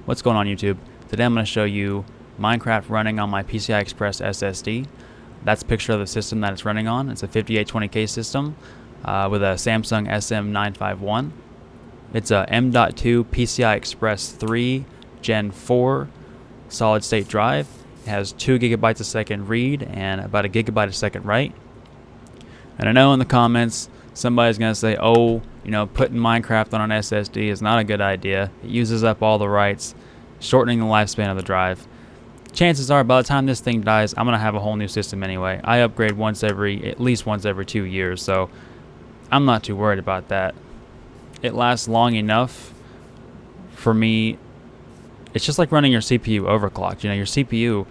What's going on, YouTube? Today I'm going to show you Minecraft running on my PCI Express SSD. That's a picture of the system that it's running on. It's a 5820K system with a Samsung SM951. It's a M.2 PCI Express 3 Gen 4 solid state drive. It has 2 gigabytes a second read and about a gigabyte a second write. And I know in the comments somebody's going to say, oh, putting Minecraft on an SSD is not a good idea. It uses up all the writes, shortening the lifespan of the drive. Chances are, by the time this thing dies, I'm going to have a whole new system anyway. I upgrade at least once every 2 years, so I'm not too worried about that. It lasts long enough for me. It's just like running your CPU overclocked. Your CPU,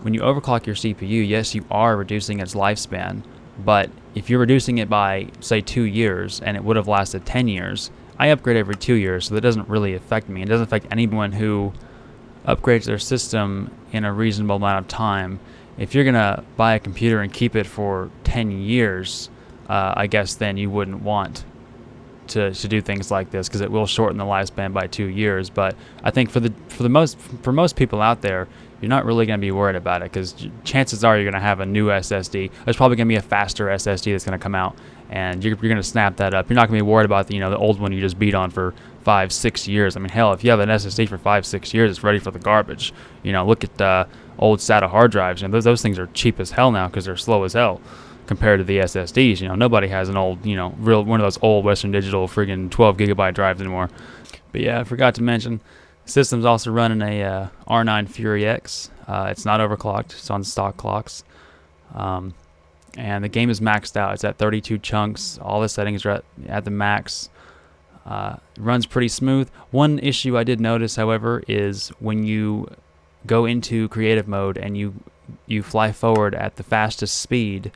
when you overclock your CPU, yes, you are reducing its lifespan. But if you're reducing it by, say, 2 years, and it would have lasted 10 years, I upgrade every 2 years, so that doesn't really affect me. It doesn't affect anyone who upgrades their system in a reasonable amount of time. If you're going to buy a computer and keep it for 10 years, I guess then you wouldn't want to do things like this, because it will shorten the lifespan by 2 years. But I think for most people out there, you're not really going to be worried about it, because chances are you're going to have a new SSD. There's probably going to be a faster SSD that's going to come out, and you're going to snap that up. You're not going to be worried about the old one you just beat on for 5-6 years. I mean, hell, if you have an SSD for 5-6 years, it's ready for the garbage. Look at old SATA hard drives. Those things are cheap as hell now because they're slow as hell compared to the SSDs. Nobody has an old, one of those old Western Digital friggin' 12 gigabyte drives anymore. But yeah, I forgot to mention, the system's also running a R9 furyx. It's not overclocked. It's on stock clocks. And the game is maxed out. It's at 32 chunks. All the settings are at the max. It runs pretty smooth. One issue I did notice, however, is when you go into creative mode and you fly forward at the fastest speed,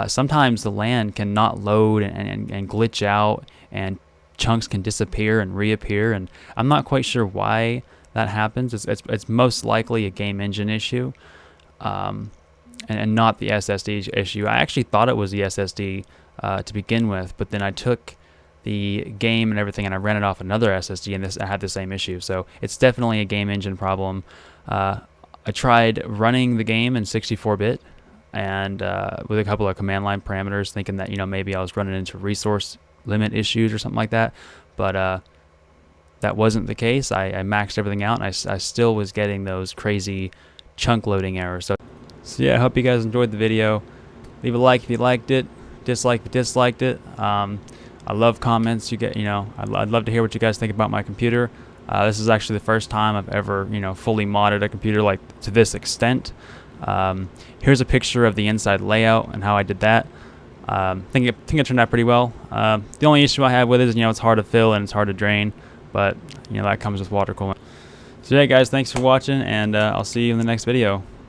sometimes the land can not load and glitch out, and chunks can disappear and reappear, and I'm not quite sure why that happens. It's most likely a game engine issue, and not the SSD issue. I actually thought it was the SSD to begin with, but then I took the game and everything and I ran it off another SSD, and I had the same issue. So it's definitely a game engine problem. I tried running the game in 64-bit and with a couple of command line parameters, thinking that maybe I was running into resource limit issues or something like that, but that wasn't the case. I maxed everything out, and I still was getting those crazy chunk loading errors. So yeah, I hope you guys enjoyed the video. Leave a like if you liked it, dislike if you disliked it. I love comments. I'd love to hear what you guys think about my computer. This is actually the first time I've ever fully modded a computer like to this extent. Here's a picture of the inside layout and how I did that. I think it turned out pretty well. The only issue I have with it is it's hard to fill and it's hard to drain, but that comes with water cooling. So yeah, guys, thanks for watching, and I'll see you in the next video.